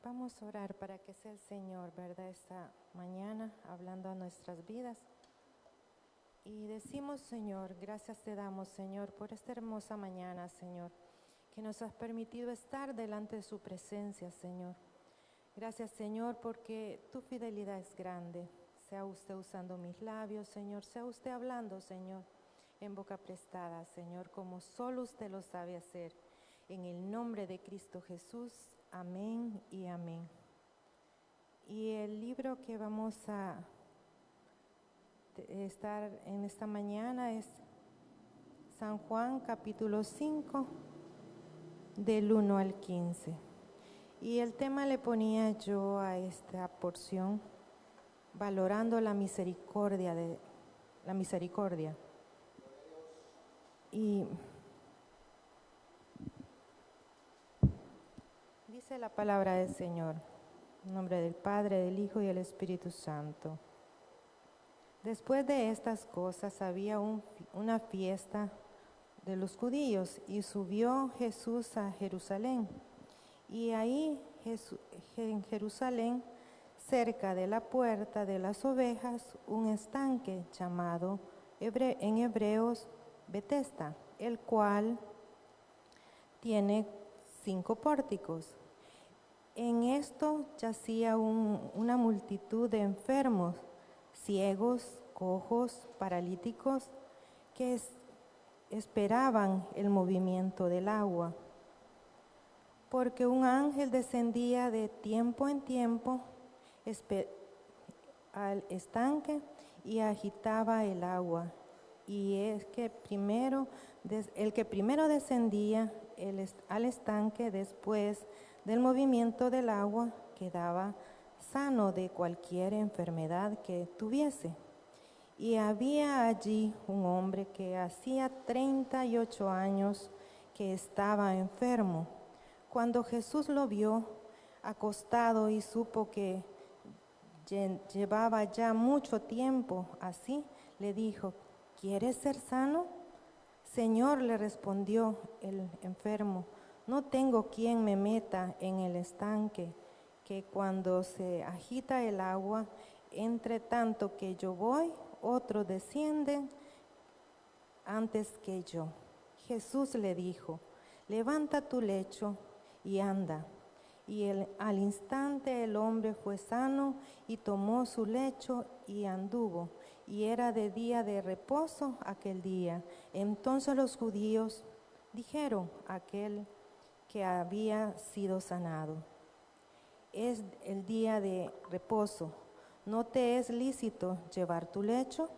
Vamos a orar para que sea el Señor, ¿verdad? Esta mañana hablando a nuestras vidas. Y decimos, Señor, gracias te damos, Señor, por esta hermosa mañana, Señor, que nos has permitido estar delante de su presencia, Señor. Gracias, Señor, porque tu fidelidad es grande. Sea usted usando mis labios, Señor, sea usted hablando, Señor, en boca prestada, Señor, como solo usted lo sabe hacer. En el nombre de Cristo Jesús, amén y amén. Y el libro que vamos a estar en esta mañana es San Juan capítulo 5, del 1 al 15. Y el tema le ponía yo a esta porción, valorando la misericordia. Y dice la palabra del Señor, en nombre del Padre, del Hijo y del Espíritu Santo. Después de estas cosas había una fiesta de los judíos y subió Jesús a Jerusalén. Y ahí en Jerusalén, cerca de la puerta de las ovejas, un estanque llamado en hebreos Betesda, el cual tiene 5 pórticos. En esto yacía una multitud de enfermos, ciegos, cojos, paralíticos, que esperaban el movimiento del agua. Porque un ángel descendía de tiempo en tiempo al estanque y agitaba el agua. Y el que primero descendía al estanque después del movimiento del agua quedaba sano de cualquier enfermedad que tuviese. Y había allí un hombre que hacía 38 años que estaba enfermo. Cuando Jesús lo vio acostado y supo que llevaba ya mucho tiempo así, le dijo: ¿quieres ser sano? Señor, le respondió el enfermo, no tengo quien me meta en el estanque, que cuando se agita el agua, entre tanto que yo voy, otro desciende antes que yo. Jesús le dijo: levanta tu lecho y anda. Y al instante el hombre fue sano y tomó su lecho y anduvo. Y era de día de reposo aquel día. Entonces los judíos dijeron a aquel que había sido sanado: es el día de reposo, ¿no te es lícito llevar tu lecho?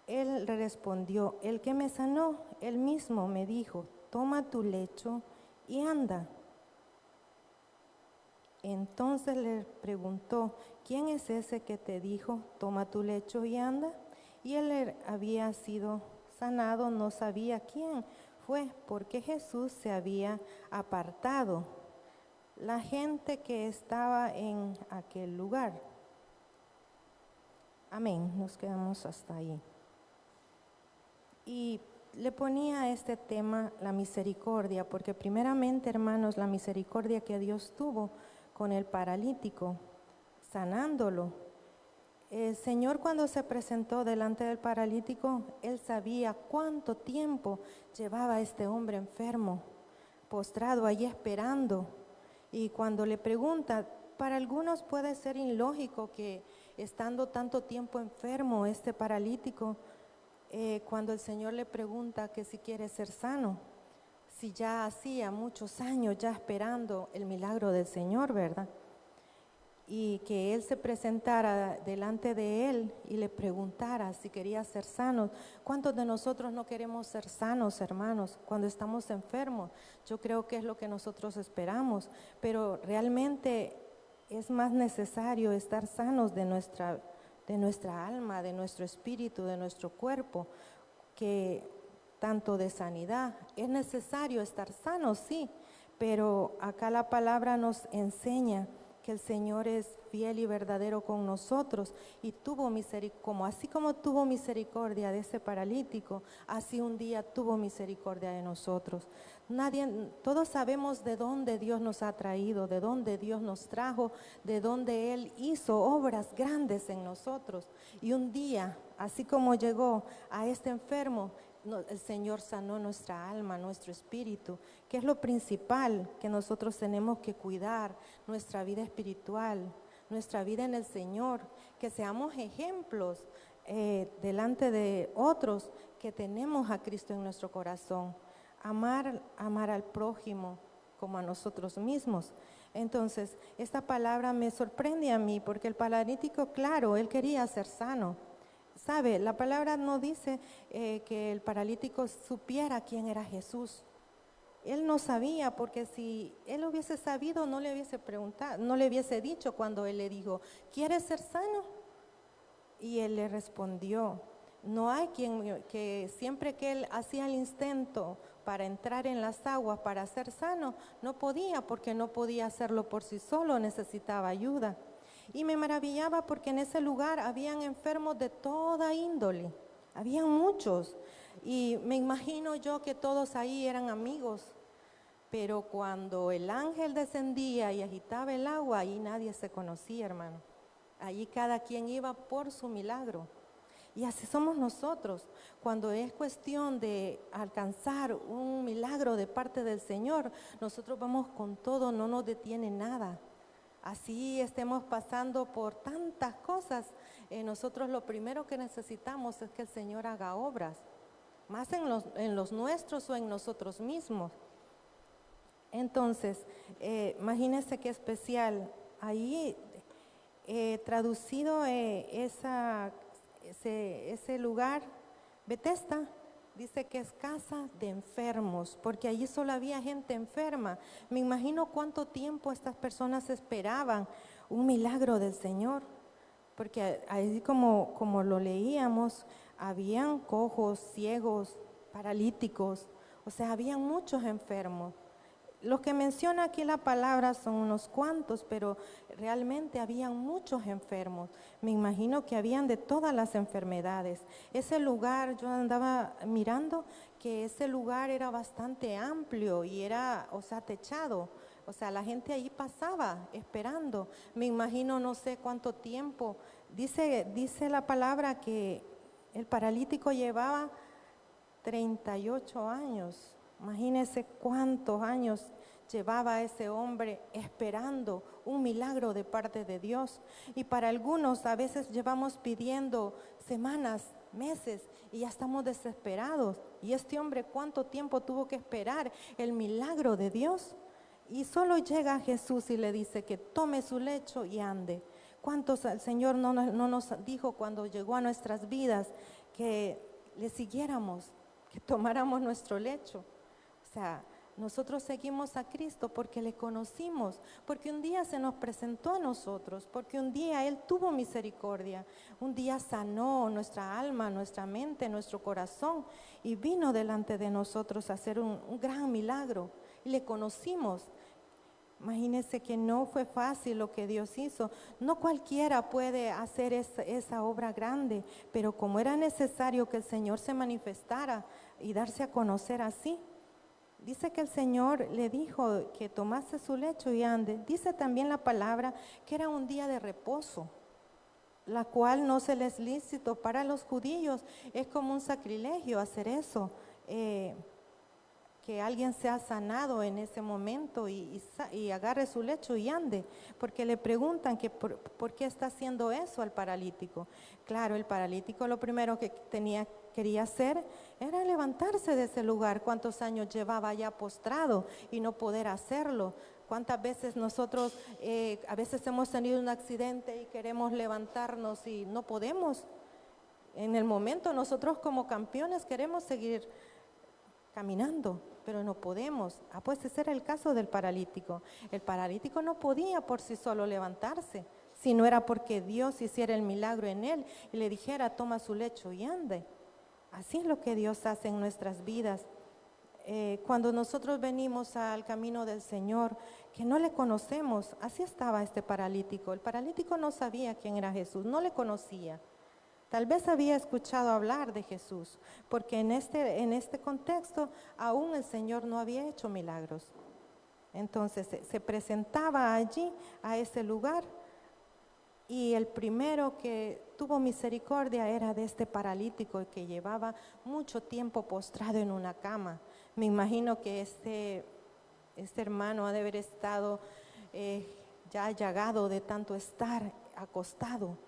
Él le respondió: el que me sanó, él mismo me dijo, toma tu lecho y anda. Entonces le preguntó: ¿quién es ese que te dijo, toma tu lecho y anda? Y él había sido sanado, no sabía quién fue, porque Jesús se había apartado la gente que estaba en aquel lugar. Amén, nos quedamos hasta ahí. Y le ponía este tema la misericordia, porque primeramente, hermanos, la misericordia que Dios tuvo con el paralítico, sanándolo. El Señor, cuando se presentó delante del paralítico, Él sabía cuánto tiempo llevaba este hombre enfermo, postrado allí esperando. Y cuando le pregunta, para algunos puede ser ilógico que estando tanto tiempo enfermo este paralítico, cuando el Señor le pregunta que si quiere ser sano, si ya hacía muchos años ya esperando el milagro del Señor, ¿verdad? Y que Él se presentara delante de Él y le preguntara si quería ser sano. ¿Cuántos de nosotros no queremos ser sanos, hermanos, cuando estamos enfermos? Yo creo que es lo que nosotros esperamos, pero realmente es más necesario estar sanos de nuestra alma, de nuestro espíritu, de nuestro cuerpo, que tanto de sanidad. Es necesario estar sanos, sí, pero acá la palabra nos enseña que el Señor es fiel y verdadero con nosotros y tuvo misericordia, así como tuvo misericordia de ese paralítico, así un día tuvo misericordia de nosotros. Todos sabemos de dónde Dios nos ha traído, de dónde Dios nos trajo, de dónde Él hizo obras grandes en nosotros. Y un día, así como llegó a este enfermo, el Señor sanó nuestra alma, nuestro espíritu, que es lo principal que nosotros tenemos que cuidar, nuestra vida espiritual, nuestra vida en el Señor, que seamos ejemplos delante de otros que tenemos a Cristo en nuestro corazón. Amar al prójimo como a nosotros mismos. Entonces, esta palabra me sorprende a mí porque el paralítico, claro, él quería ser sano. ¿Sabe? La palabra no dice que el paralítico supiera quién era Jesús. Él no sabía, porque si él hubiese sabido, no le hubiese preguntado, no le hubiese dicho cuando él le dijo, ¿quieres ser sano? Y él le respondió, no hay quien que siempre que él hacía el intento para entrar en las aguas para ser sano, no podía, porque no podía hacerlo por sí solo, necesitaba ayuda. Y me maravillaba porque en ese lugar habían enfermos de toda índole, habían muchos. Y me imagino yo que todos ahí eran amigos, pero cuando el ángel descendía y agitaba el agua, ahí nadie se conocía, hermano. Allí cada quien iba por su milagro. Y así somos nosotros. Cuando es cuestión de alcanzar un milagro de parte del Señor, nosotros vamos con todo, no nos detiene nada. Así estemos pasando por tantas cosas, nosotros lo primero que necesitamos es que el Señor haga obras, más en los nuestros o en nosotros mismos. Entonces, imagínense qué especial. Ahí traducido ese lugar, Betesda, dice que es casa de enfermos, porque allí solo había gente enferma. Me imagino cuánto tiempo estas personas esperaban un milagro del Señor, porque ahí como lo leíamos, habían cojos, ciegos, paralíticos, o sea, habían muchos enfermos. Los que menciona aquí la palabra son unos cuantos, pero realmente habían muchos enfermos. Me imagino que habían de todas las enfermedades. Ese lugar, yo andaba mirando que ese lugar era bastante amplio y era, o sea, techado. O sea, la gente ahí pasaba esperando. Me imagino no sé cuánto tiempo. Dice la palabra que el paralítico llevaba 38 años. Imagínense cuántos años llevaba ese hombre esperando un milagro de parte de Dios. Y para algunos a veces llevamos pidiendo semanas, meses y ya estamos desesperados. Y este hombre, ¿cuánto tiempo tuvo que esperar el milagro de Dios? Y solo llega Jesús y le dice que tome su lecho y ande. ¿Cuántos el Señor no nos dijo cuando llegó a nuestras vidas que le siguiéramos, que tomáramos nuestro lecho? O sea, nosotros seguimos a Cristo porque le conocimos, porque un día se nos presentó a nosotros, porque un día Él tuvo misericordia, un día sanó nuestra alma, nuestra mente, nuestro corazón y vino delante de nosotros a hacer un gran milagro y le conocimos. Imagínense que no fue fácil lo que Dios hizo. No cualquiera puede hacer esa obra grande, pero como era necesario que el Señor se manifestara y darse a conocer así, dice que el Señor le dijo que tomase su lecho y ande. Dice también la palabra que era un día de reposo, la cual no se les lícito para los judíos. Es como un sacrilegio hacer eso, que alguien sea sanado en ese momento y agarre su lecho y ande, porque le preguntan que por qué está haciendo eso al paralítico. Claro, el paralítico lo primero que quería hacer era levantarse de ese lugar. ¿Cuántos años llevaba ya postrado y no poder hacerlo? ¿Cuántas veces nosotros a veces hemos tenido un accidente y queremos levantarnos y no podemos? En el momento nosotros como campeones queremos seguir caminando, pero no podemos. Pues ese era el caso del paralítico. El paralítico no podía por sí solo levantarse, si no era porque Dios hiciera el milagro en él y le dijera, toma su lecho y ande. Así es lo que Dios hace en nuestras vidas. Cuando nosotros venimos al camino del Señor, que no le conocemos. Así estaba este paralítico. El paralítico no sabía quién era Jesús, no le conocía. Tal vez había escuchado hablar de Jesús, porque en este contexto aún el Señor no había hecho milagros. Entonces se presentaba allí, a ese lugar, y el primero que tuvo misericordia era de este paralítico que llevaba mucho tiempo postrado en una cama. Me imagino que este hermano ha de haber estado ya llagado de tanto estar acostado,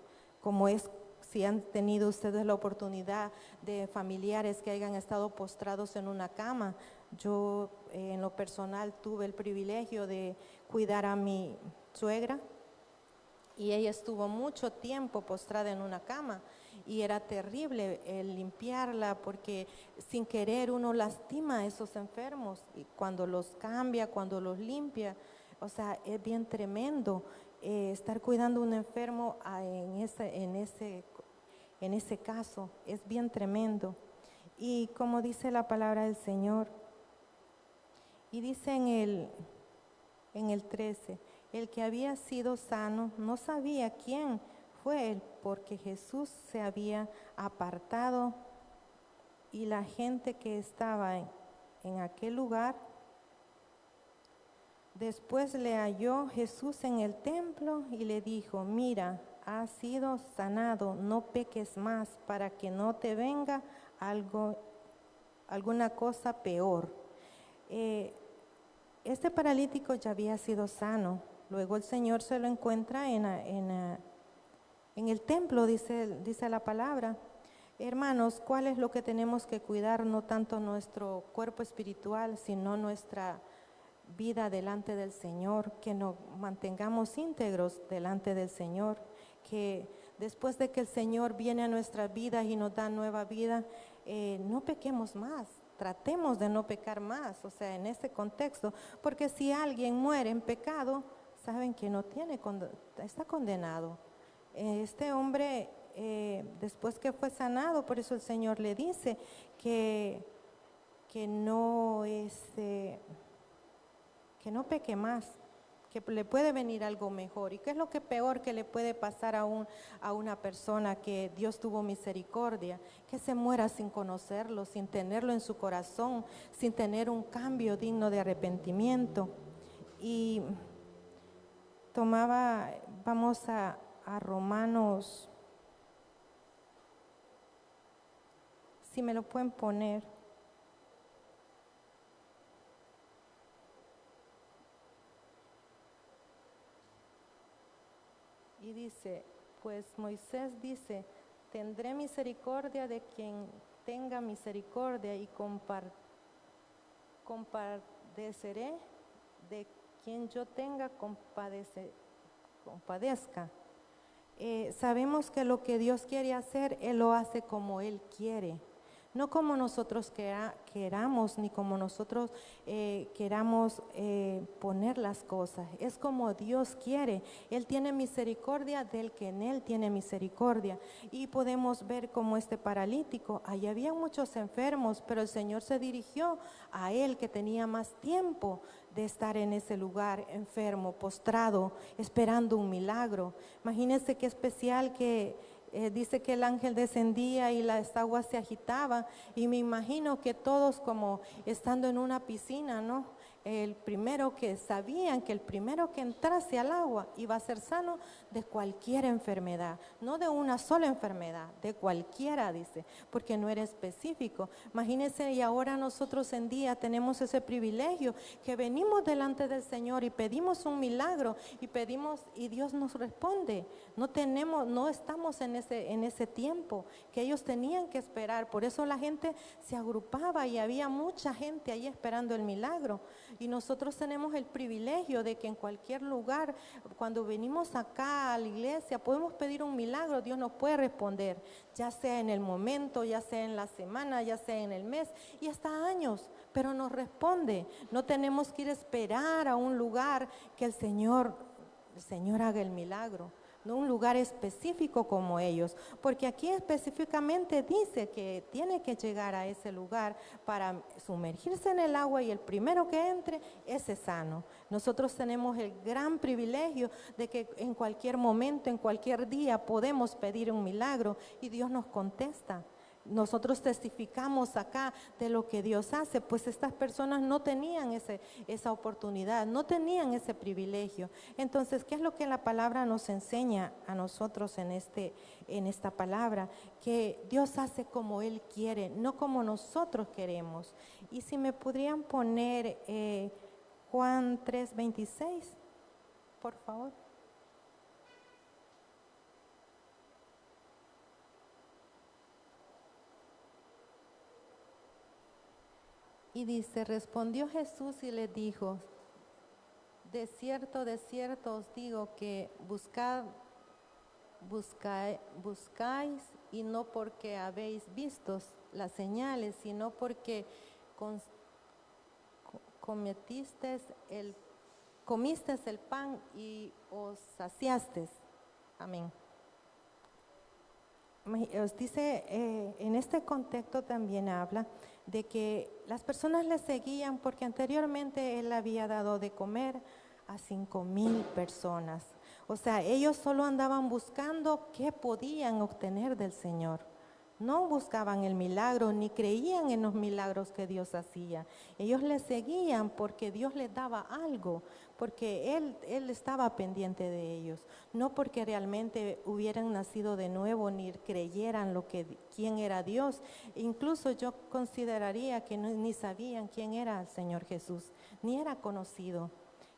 como es si han tenido ustedes la oportunidad de familiares que hayan estado postrados en una cama. Yo en lo personal tuve el privilegio de cuidar a mi suegra y ella estuvo mucho tiempo postrada en una cama y era terrible el limpiarla porque sin querer uno lastima a esos enfermos y cuando los cambia, cuando los limpia, o sea, es bien tremendo estar cuidando a un enfermo en ese caso, es bien tremendo. Y como dice la palabra del Señor, y dice en el 13, el que había sido sano no sabía quién fue él, porque Jesús se había apartado y la gente que estaba en aquel lugar, después le halló Jesús en el templo y le dijo, mira, has sido sanado, no peques más para que no te venga alguna cosa peor. Este paralítico ya había sido sano. Luego el Señor se lo encuentra en el templo, dice la palabra. Hermanos, ¿cuál es lo que tenemos que cuidar? No tanto nuestro cuerpo espiritual, sino nuestra vida delante del Señor, que nos mantengamos íntegros delante del Señor, que después de que el Señor viene a nuestras vidas y nos da nueva vida, no pequemos más. Tratemos de no pecar más, o sea, en este contexto, porque si alguien muere en pecado, saben que está condenado. Este hombre, después que fue sanado, por eso el Señor le dice que no peque más, que le puede venir algo mejor. ¿Y qué es lo que peor que le puede pasar a una persona que Dios tuvo misericordia? Que se muera sin conocerlo, sin tenerlo en su corazón, sin tener un cambio digno de arrepentimiento. Y vamos a Romanos, si me lo pueden poner. Y dice, pues Moisés dice, tendré misericordia de quien tenga misericordia y compadeceré de quien yo tenga compadezca. Sabemos que lo que Dios quiere hacer, Él lo hace como Él quiere. No como nosotros queramos, ni como nosotros queramos poner las cosas. Es como Dios quiere. Él tiene misericordia del que en Él tiene misericordia. Y podemos ver como este paralítico, allí había muchos enfermos, pero el Señor se dirigió a él que tenía más tiempo de estar en ese lugar enfermo, postrado, esperando un milagro. Imagínense qué especial que dice que el ángel descendía y las aguas se agitaban y me imagino que todos como estando en una piscina, ¿no? El primero que entrase al agua iba a ser sano de cualquier enfermedad, no de una sola enfermedad, de cualquiera, dice, porque no era específico. Imagínense, y ahora nosotros en día tenemos ese privilegio que venimos delante del Señor y pedimos un milagro y Dios nos responde. No estamos en ese tiempo que ellos tenían que esperar, por eso la gente se agrupaba y había mucha gente ahí esperando el milagro. Y nosotros tenemos el privilegio de que en cualquier lugar, cuando venimos acá a la iglesia, podemos pedir un milagro, Dios nos puede responder, ya sea en el momento, ya sea en la semana, ya sea en el mes y hasta años, pero nos responde. No tenemos que ir a esperar a un lugar que el Señor haga el milagro. no un lugar específico como ellos, porque aquí específicamente dice que tiene que llegar a ese lugar para sumergirse en el agua y el primero que entre es sano. Nosotros tenemos el gran privilegio de que en cualquier momento, en cualquier día podemos pedir un milagro y Dios nos contesta. Nosotros testificamos acá de lo que Dios hace, pues estas personas no tenían esa oportunidad, no tenían ese privilegio. Entonces, ¿qué es lo que la palabra nos enseña a nosotros en esta palabra? Que Dios hace como Él quiere, no como nosotros queremos. Y si me podrían poner Juan 3:26, por favor. Y dice, respondió Jesús y le dijo, de cierto os digo que buscáis y no porque habéis visto las señales, sino porque comiste el pan y os saciaste. Amén. Os dice, en este contexto también habla de que las personas le seguían porque anteriormente Él había dado de comer a 5,000 personas. O sea, ellos solo andaban buscando qué podían obtener del Señor. No buscaban el milagro ni creían en los milagros que Dios hacía. Ellos le seguían porque Dios les daba algo, porque Él estaba pendiente de ellos, no porque realmente hubieran nacido de nuevo ni creyeran quién era Dios. Incluso yo consideraría que ni sabían quién era el Señor Jesús, ni era conocido.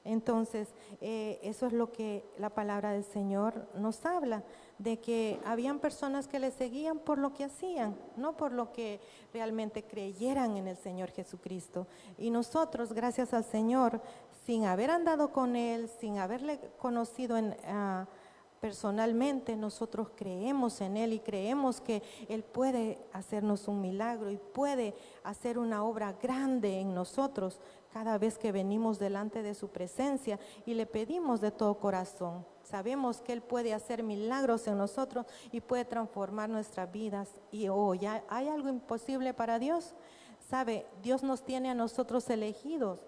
Entonces, eso es lo que la palabra del Señor nos habla, de que habían personas que le seguían por lo que hacían, no por lo que realmente creyeran en el Señor Jesucristo. Y nosotros, gracias al Señor, sin haber andado con Él, sin haberle conocido personalmente, nosotros creemos en Él y creemos que Él puede hacernos un milagro y puede hacer una obra grande en nosotros cada vez que venimos delante de su presencia y le pedimos de todo corazón. Sabemos que Él puede hacer milagros en nosotros y puede transformar nuestras vidas. Y ¿ya hay algo imposible para Dios? ¿Sabe? Dios nos tiene a nosotros elegidos.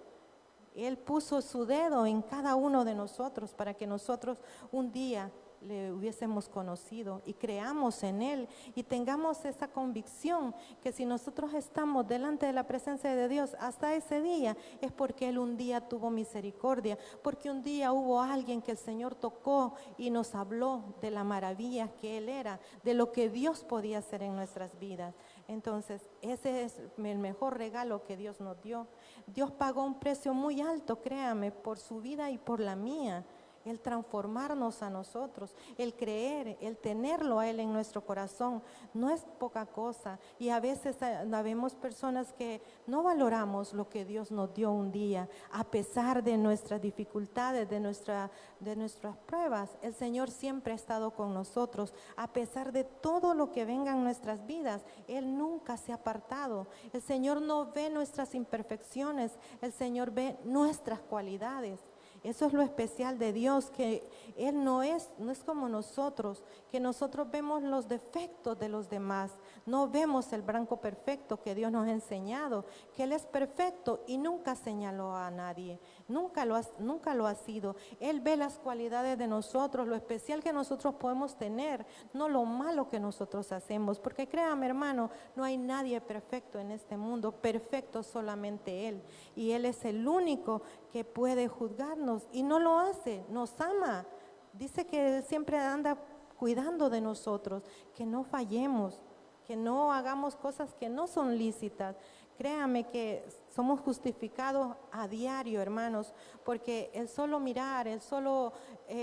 Él puso su dedo en cada uno de nosotros para que nosotros un día le hubiésemos conocido y creamos en Él y tengamos esa convicción que si nosotros estamos delante de la presencia de Dios hasta ese día es porque Él un día tuvo misericordia, porque un día hubo alguien que el Señor tocó y nos habló de la maravilla que Él era, de lo que Dios podía hacer en nuestras vidas. Entonces, ese es el mejor regalo que Dios nos dio. Dios pagó un precio muy alto, créame, por su vida y por la mía. El transformarnos a nosotros, el creer, el tenerlo a Él en nuestro corazón, no es poca cosa. Y a veces habemos personas que no valoramos lo que Dios nos dio un día, a pesar de nuestras dificultades, de nuestras pruebas. El Señor siempre ha estado con nosotros, a pesar de todo lo que venga en nuestras vidas. Él nunca se ha apartado. El Señor no ve nuestras imperfecciones, el Señor ve nuestras cualidades. Eso es lo especial de Dios, que Él no es como nosotros, que nosotros vemos los defectos de los demás, no vemos el blanco perfecto que Dios nos ha enseñado, que Él es perfecto y nunca señaló a nadie, nunca lo ha sido. Él ve las cualidades de nosotros, lo especial que nosotros podemos tener, no lo malo que nosotros hacemos, porque créame, hermano, no hay nadie perfecto en este mundo, perfecto solamente Él, y Él es el único que puede juzgarnos y no lo hace, nos ama. Dice que Él siempre anda cuidando de nosotros, que no fallemos, que no hagamos cosas que no son lícitas. Créame que somos justificados a diario, hermanos, porque el solo mirar, el solo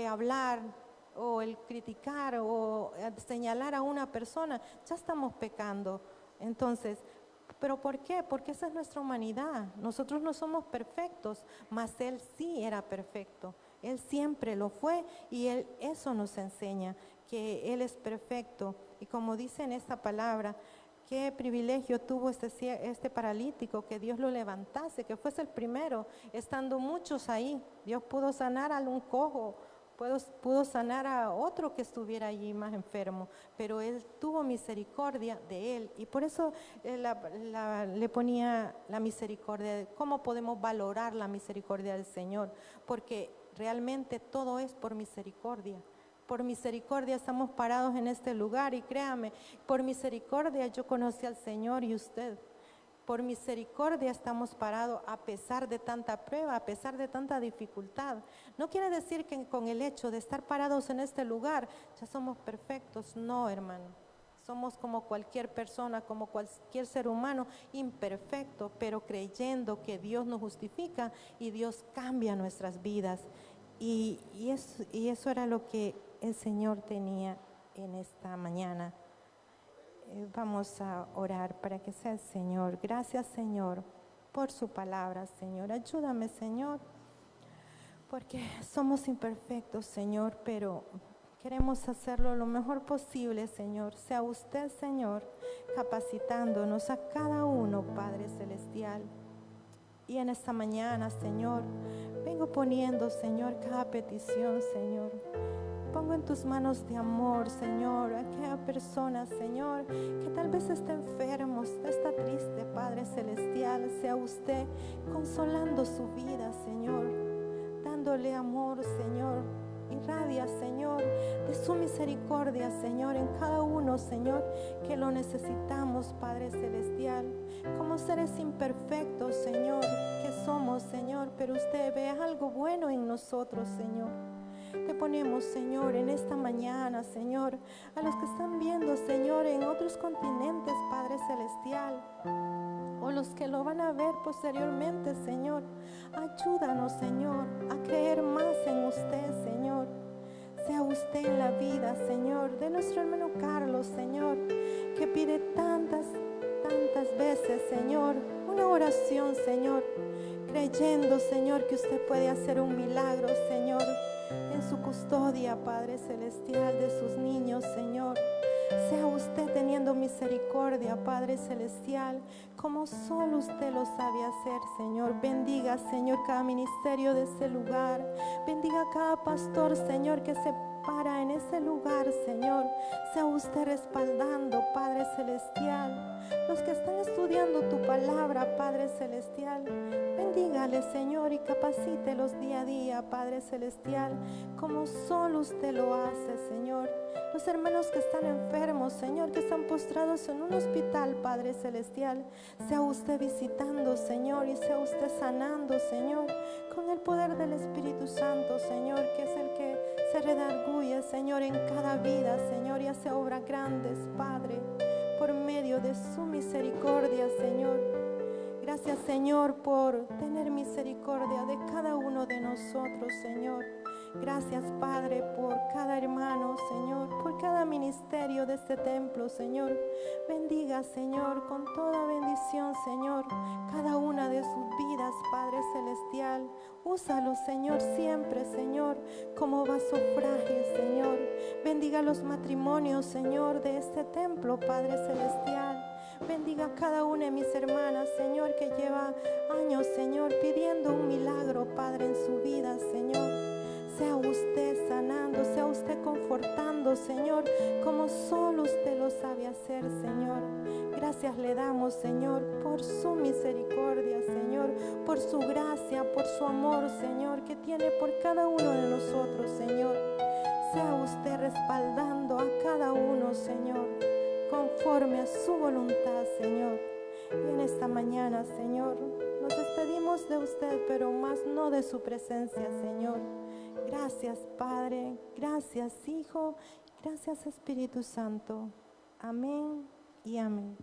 hablar o el criticar o señalar a una persona, ya estamos pecando. Entonces, ¿pero por qué? Porque esa es nuestra humanidad. Nosotros no somos perfectos, mas Él sí era perfecto. Él siempre lo fue y eso nos enseña, que Él es perfecto. Y como dice en esta palabra, qué privilegio tuvo este paralítico, que Dios lo levantase, que fuese el primero, estando muchos ahí. Dios pudo sanar a un cojo pudo sanar a otro que estuviera allí más enfermo, pero Él tuvo misericordia de él. Y por eso le ponía la misericordia. ¿Cómo podemos valorar la misericordia del Señor? Porque realmente todo es por misericordia. Por misericordia estamos parados en este lugar, y créame, por misericordia yo conocí al Señor y usted. Por misericordia estamos parados a pesar de tanta prueba, a pesar de tanta dificultad. No quiere decir que con el hecho de estar parados en este lugar ya somos perfectos. No, hermano. Somos como cualquier persona, como cualquier ser humano, imperfecto, pero creyendo que Dios nos justifica y Dios cambia nuestras vidas. Y eso era lo que el Señor tenía en esta mañana. Vamos a orar para que sea el Señor. Gracias, Señor, por su palabra, Señor. Ayúdame, Señor, porque somos imperfectos, Señor, pero queremos hacerlo lo mejor posible, Señor. Sea usted, Señor, capacitándonos a cada uno, Padre Celestial. Y en esta mañana, Señor, vengo poniendo, Señor, cada petición, Señor. Pongo en tus manos de amor, Señor, a aquella persona, Señor, que tal vez esté enfermo, está triste, Padre Celestial. Sea usted consolando su vida, Señor, dándole amor, Señor. Irradia, Señor, de su misericordia, Señor, en cada uno, Señor, que lo necesitamos, Padre Celestial. Como seres imperfectos, Señor, que somos, Señor, pero usted ve algo bueno en nosotros, Señor. Te ponemos, Señor, en esta mañana, Señor, a los que están viendo, Señor, en otros continentes, Padre Celestial, o los que lo van a ver posteriormente, Señor. Ayúdanos, Señor, a creer más en usted, Señor. Sea usted en la vida, Señor, de nuestro hermano Carlos, Señor, que pide tantas veces, Señor, una oración, Señor, creyendo, Señor, que usted puede hacer un milagro, Señor, en su custodia, Padre Celestial, de sus niños, Señor. Sea usted teniendo misericordia, Padre Celestial, como solo usted lo sabe hacer, Señor. Bendiga, Señor, cada ministerio de ese lugar. Bendiga a cada pastor, Señor, que se para en ese lugar, Señor. Sea usted respaldando, Padre Celestial, los que están estudiando tu palabra, Padre Celestial. Bendígale, Señor, y capacítelos día a día, Padre Celestial, como solo usted lo hace, Señor. Los hermanos que están enfermos, Señor, que están postrados en un hospital, Padre Celestial, sea usted visitando, Señor, y sea usted sanando, Señor, con el poder del Espíritu Santo, Señor, que es el que se redarguye, Señor, en cada vida, Señor, y hace obras grandes, Padre, por medio de su misericordia, Señor. Gracias, Señor, por tener misericordia de cada uno de nosotros, Señor. Gracias, Padre, por cada hermano, Señor, por cada ministerio de este templo, Señor. Bendiga, Señor, con toda bendición, Señor, cada una de sus vidas, Padre Celestial. Úsalo, Señor, siempre, Señor, como vaso frágil, Señor. Bendiga los matrimonios, Señor, de este templo, Padre Celestial. Bendiga a cada una de mis hermanas, Señor, que lleva años, Señor, pidiendo un milagro, Padre, en su vida, Señor. Sea usted sanando, sea usted confortando, Señor, como solo usted lo sabe hacer, Señor. Gracias le damos, Señor, por su misericordia, Señor, por su gracia, por su amor, Señor, que tiene por cada uno de nosotros, Señor. Sea usted respaldando a cada uno, Señor, conforme a su voluntad, Señor. Y en esta mañana, Señor, nos despedimos de usted, pero más no de su presencia, Señor. Gracias, Padre, gracias, Hijo, gracias, Espíritu Santo. Amén y amén.